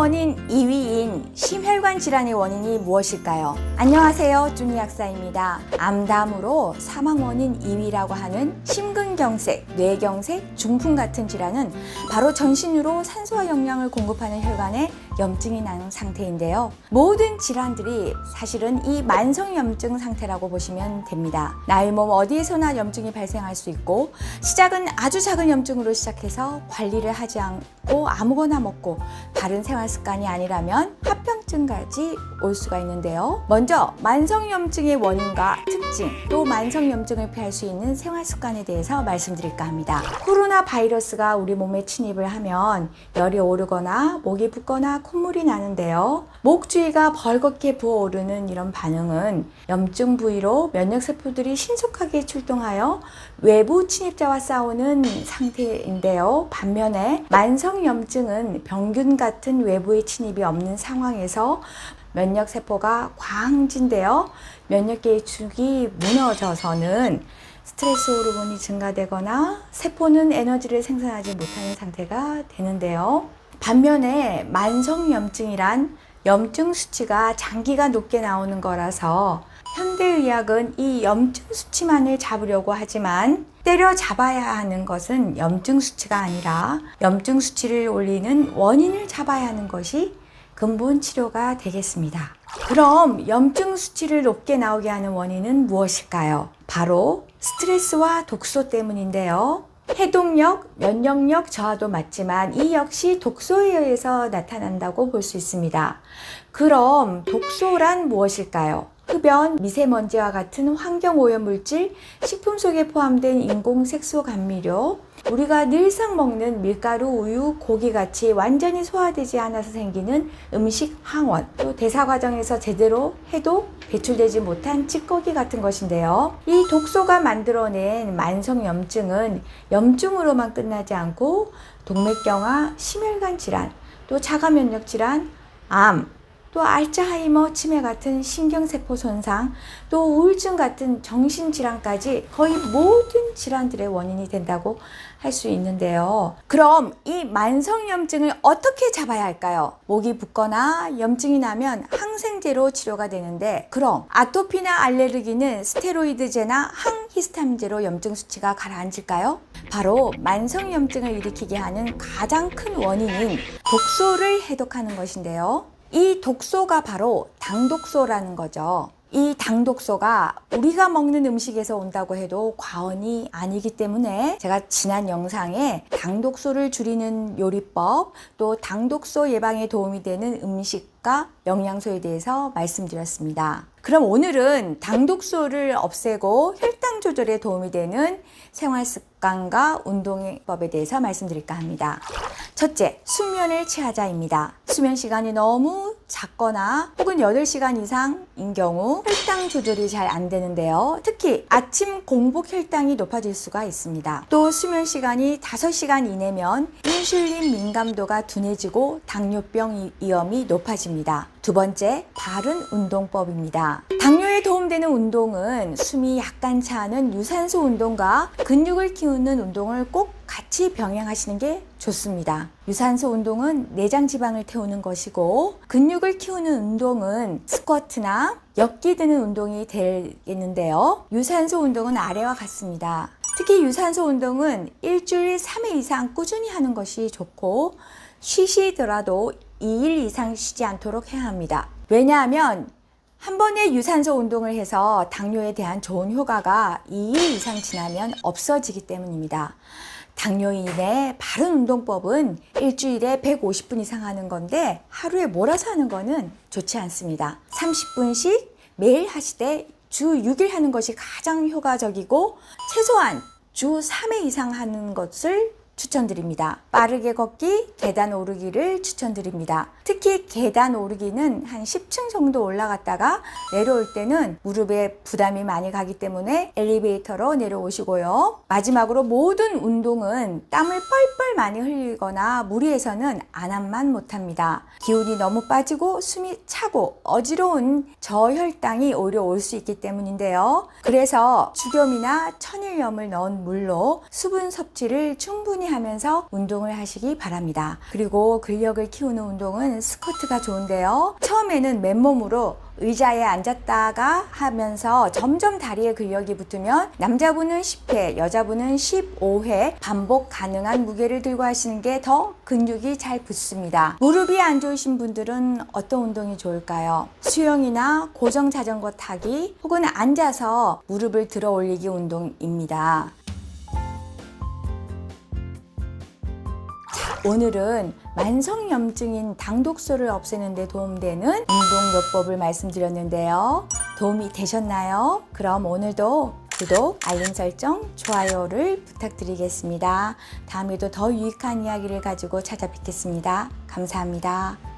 원인 2위인 심혈관 질환의 원인이 무엇일까요? 안녕하세요, 준희 약사입니다. 암담으로 사망 원인 2위라고 하는 심근경색, 뇌경색, 중풍 같은 질환은 바로 전신으로 산소와 영양을 공급하는 혈관에 염증이 난 상태인데요. 모든 질환들이 사실은 이 만성염증 상태라고 보시면 됩니다. 나의 몸 어디에서나 염증이 발생할 수 있고, 시작은 아주 작은 염증으로 시작해서 관리를 하지 않고 아무거나 먹고 바른 생활 습관이 아니라면 합병증까지 올 수가 있는데요. 먼저 만성염증의 원인과 특징, 또 만성염증을 피할 수 있는 생활 습관에 대해서 말씀드릴까 합니다. 코로나 바이러스가 우리 몸에 침입을 하면 열이 오르거나 목이 붓거나 콧물이 나는데요. 목 주위가 벌겋게 부어오르는 이런 반응은 염증 부위로 면역세포들이 신속하게 출동하여 외부 침입자와 싸우는 상태인데요. 반면에 만성염증은 병균 같은 외부의 침입이 없는 상황에서 면역세포가 과항진되어 면역계축이 무너져서는 스트레스 호르몬이 증가되거나 세포는 에너지를 생산하지 못하는 상태가 되는데요. 반면에 만성염증이란 염증 수치가 장기간 높게 나오는 거라서 현대의학은 이 염증 수치만을 잡으려고 하지만 때려잡아야 하는 것은 염증 수치가 아니라 염증 수치를 올리는 원인을 잡아야 하는 것이 근본 치료가 되겠습니다. 그럼 염증 수치를 높게 나오게 하는 원인은 무엇일까요? 바로 스트레스와 독소 때문인데요. 해독력, 면역력 저하도 맞지만 이 역시 독소에 의해서 나타난다고 볼 수 있습니다. 그럼 독소란 무엇일까요? 흡연, 미세먼지와 같은 환경오염물질, 식품 속에 포함된 인공색소 감미료, 우리가 늘상 먹는 밀가루, 우유, 고기같이 완전히 소화되지 않아서 생기는 음식 항원, 또 대사 과정에서 제대로 해독, 배출되지 못한 찌꺼기 같은 것인데요. 이 독소가 만들어낸 만성염증은 염증으로만 끝나지 않고 동맥경화, 심혈관 질환, 또 자가면역 질환, 암, 또 알츠하이머 치매 같은 신경세포 손상, 또 우울증 같은 정신질환까지 거의 모든 질환들의 원인이 된다고 할 수 있는데요. 그럼 이 만성염증을 어떻게 잡아야 할까요? 목이 붓거나 염증이 나면 항생제로 치료가 되는데, 그럼 아토피나 알레르기는 스테로이드제나 항히스타민제로 염증 수치가 가라앉을까요? 바로 만성염증을 일으키게 하는 가장 큰 원인인 독소를 해독하는 것인데요. 이 독소가 바로 당독소라는 거죠. 이 당독소가 우리가 먹는 음식에서 온다고 해도 과언이 아니기 때문에 제가 지난 영상에 당독소를 줄이는 요리법, 또 당독소 예방에 도움이 되는 음식과 영양소에 대해서 말씀드렸습니다. 그럼 오늘은 당독소를 없애고 혈당 조절에 도움이 되는 생활 습관과 운동법에 대해서 말씀드릴까 합니다. 첫째, 숙면을 취하자입니다. 수면 시간이 너무 작거나 혹은 8시간 이상인 경우 혈당 조절이 잘 안 되는데요. 특히 아침 공복 혈당이 높아질 수가 있습니다. 또 수면 시간이 5시간 이내면 인슐린 민감도가 둔해지고 당뇨병 위험이 높아집니다. 두 번째, 바른 운동법입니다. 당뇨에 도움되는 운동은 숨이 약간 차는 유산소 운동과 근육을 키우는 운동을 꼭 같이 병행하시는 게 좋습니다. 유산소 운동은 내장 지방을 태우는 것이고, 근육을 키우는 운동은 스쿼트나 엮기 드는 운동이 되겠는데요. 유산소 운동은 아래와 같습니다. 특히 유산소 운동은 일주일 3회 이상 꾸준히 하는 것이 좋고, 쉬시더라도 2일 이상 쉬지 않도록 해야 합니다. 왜냐하면 한 번의 유산소 운동을 해서 당뇨에 대한 좋은 효과가 2일 이상 지나면 없어지기 때문입니다. 당뇨인의 바른 운동법은 일주일에 150분 이상 하는 건데, 하루에 몰아서 하는 거는 좋지 않습니다. 30분씩 매일 하시되 주 6일 하는 것이 가장 효과적이고, 최소한 주 3회 이상 하는 것을 추천드립니다. 빠르게 걷기, 계단 오르기를 추천드립니다. 특히 계단 오르기는 한 10층 정도 올라갔다가 내려올 때는 무릎에 부담이 많이 가기 때문에 엘리베이터로 내려오시고요. 마지막으로 모든 운동은 땀을 뻘뻘 많이 흘리거나 무리해서는 안함만 못합니다. 기운이 너무 빠지고 숨이 차고 어지러운 저혈당이 오히려 올 수 있기 때문인데요. 그래서 죽염이나 천일염을 넣은 물로 수분 섭취를 충분히 하면서 운동을 하시기 바랍니다. 그리고 근력을 키우는 운동은 스쿼트가 좋은데요. 처음에는 맨몸으로 의자에 앉았다가 하면서 점점 다리에 근력이 붙으면 남자분은 10회, 여자분은 15회 반복 가능한 무게를 들고 하시는 게 더 근육이 잘 붙습니다. 무릎이 안 좋으신 분들은 어떤 운동이 좋을까요? 수영이나 고정 자전거 타기 혹은 앉아서 무릎을 들어 올리기 운동입니다. 오늘은 만성염증인 당독소를 없애는 데 도움되는 운동요법을 말씀드렸는데요. 도움이 되셨나요? 그럼 오늘도 구독, 알림 설정, 좋아요를 부탁드리겠습니다. 다음에도 더 유익한 이야기를 가지고 찾아뵙겠습니다. 감사합니다.